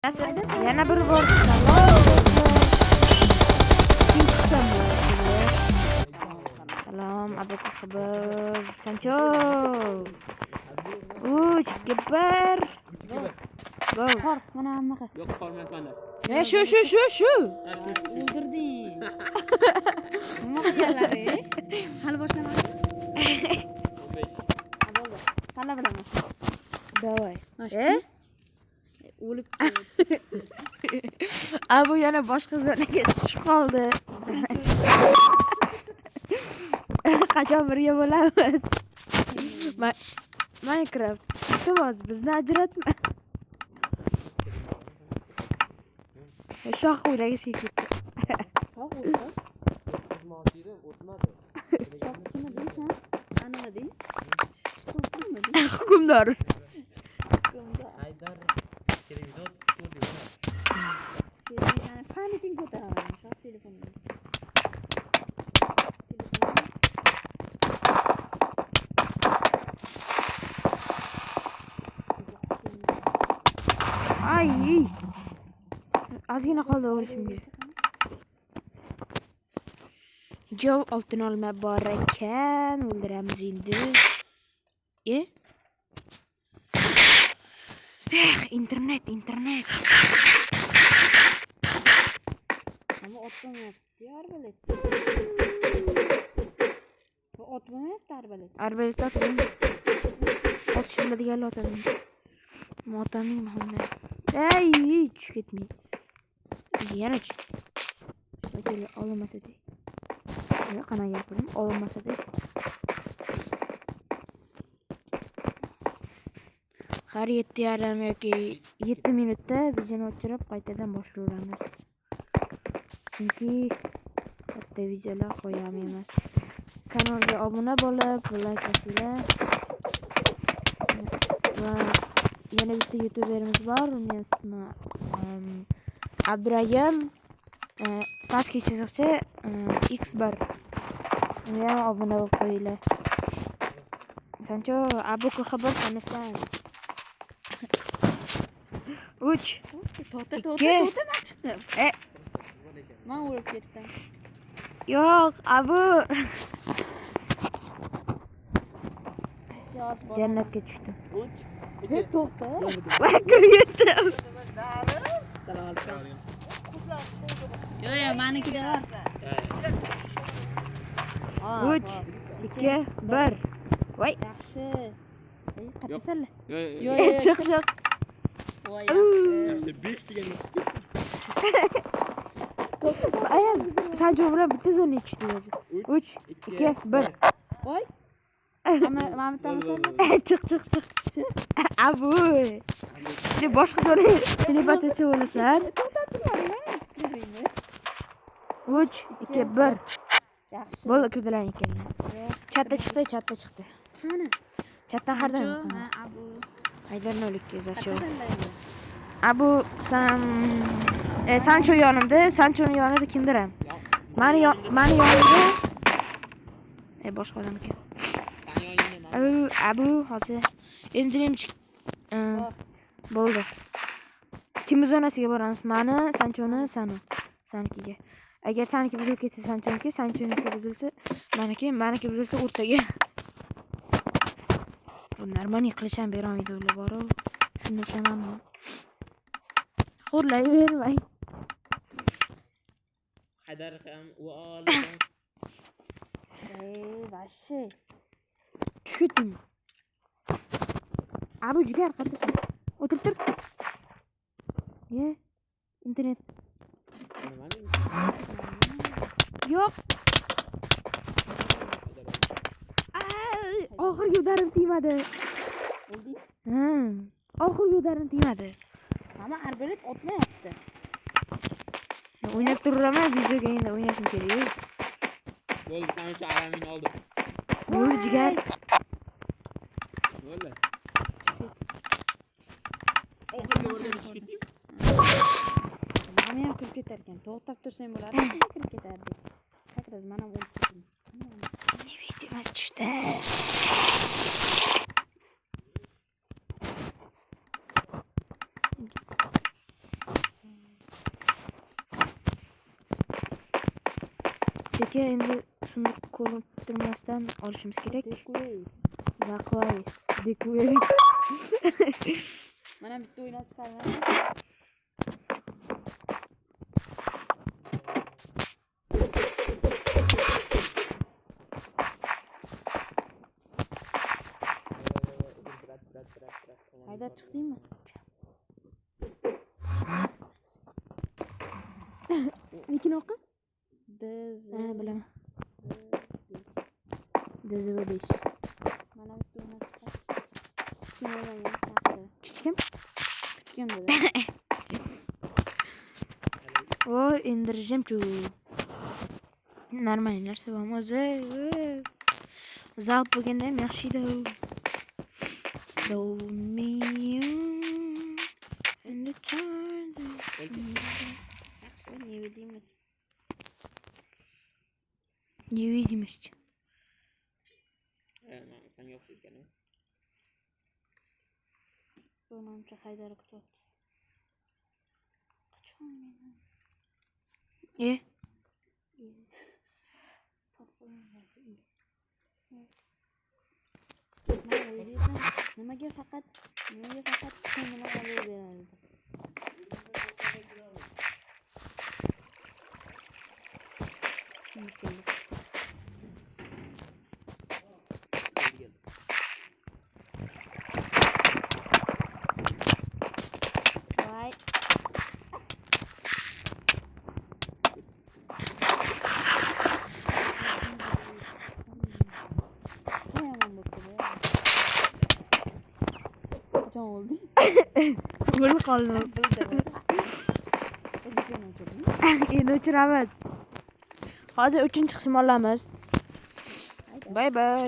Yana bir bor. Salam, Abu Khabar. Sancho. Chipper. Go. Qor, mana hammaga. Yo'q, qolmayapman. Shu. O'ldirdi. Nima qilyaplar? Hali boshlamadi. Bo'ldi. Salla bilaman. Davay. O'lib Abu yana boshqa zonaga tushib qoldi. Qachon birga bo'lamiz? Minecraft. Iltimos, bizni ajratma. Shoh o'ylagiz ketdi. shoh o'ldi. Shohni bilsan? Anadi. Hukmdor. Haydar televizor ko'rdi. Yani panikin ko'taraman. Shoh telefonini. Ay. Ozgina qoldi o'lishimga. Jov oltin olma bor ekan, o'ldiramiz endi. Internet. Ama otlamayapti arbalet. Otlamayapti arbalet. Arbalet otmayim. Otishim biladiganlar otadi. Motamayim hamma. Ey, tushib ketmaydi. Yana tush. Bakeli olmasadi. Qana gapirim, olmasadi. Har 7:30 yoki 7 minutda videoni o'chirib qaytadan boshlaymiz. Chunki katta videolar qo'yamiz. Kanalga obuna bo'lib, like bosinglar. Va yana bitta youtuberimiz bor, uning ismi Abdurayim pastki chiziqcha X1. Unga ham obuna bo'lib qo'yinglar. Sancho Abu Khabar qanasan? 3 To'ta maqchidim. Men o'lib ketdim. Yo'q, Abu Yoz bor. jannatga tushdim. To'ta. Va kirdim. Salom alaykum. Yo'q, meniki de var. 3 2 1. Voy, Yaxshi. qatasanlar. Yo'q. Chiq. Voy yaxshi. 5 degan. Ayam Sancho bilan bitta zona ichdi o'zi. 3 2 1. Voy. Mana bittamisan. Chiq. Abu. Seni boshqa zona telepatatcha bo'lasan. 3 2 1. Yaxshi. Bo'ldi, kirdilar ekan. Chatta chiqdi. Qani? Chatta hardan. Abu. Haydarni o'likka yozashu. Abu Sancho yonimda, Sanchoning yonida kimdir ham? Mani yonimda boshqa odam ekan. Abu hozir endrim bo'ldi. Kim zonasiga boramiz? Mani, Sanchoni, sanikiga. Agar saniki buzilib ketsa Sanchoniki, Sanchoniki buzilsa maniki buzilsa o'rtaga. Bu normalniy qilisham bermaydi ular bor-ku. Shunda tushamanmi? Xo'rlayvermang. Haydar ham o'l. Vashi. Tushdim. Abu jigar qatasan. O'tirtir. Internet. Yo'q. Oxirgi udarim tegmadi. Oldi. Oxirgi udarim tegmadi. Ama arbalet otmayapti. O'ynab turaman, videoga endi o'ynashim kerak. Bo'ldi, sana shu aramini oldim. Yo'q, jigar. Bo'ldi. Oxirgi o'rniga tushib ketdim. Mana ham kirib ketar ekan. To'xtab tursang bo'lardi, kirib ketardi. Sakraz mana o'lib ketdim. Videoga tushdi. aka endi shuni ko'rib turmasdan olishimiz kerak. Dekureyiz. Zakvoy. Dekuy. Mana bitta o'ynab chiqarman. Haydab chiqdingmi? Lekin o'qi? Diz. Ha, bilaman. DZ5. Mana bitta o'ynab chiqar. Kim o'ynagan yaxshi. Kichkim? Kichkin dedi. Voy, endi rejimchu. Normal narsa bormi o'zi? Zavq bo'lganda ham yaxshi edi. Do me in the time. Ne bileyim. Ne видимость? Sen yoksun gene. Onunca Haydar'ı kutu. Kaçıyorum ben. Nimaga faqat ko'nglimga g'alaba beradi. Vay. Kaçan oldu? Bo'lib qoldim. Endi o'chiramiz. Hozir 3-chi qismni olamiz. Bye bye.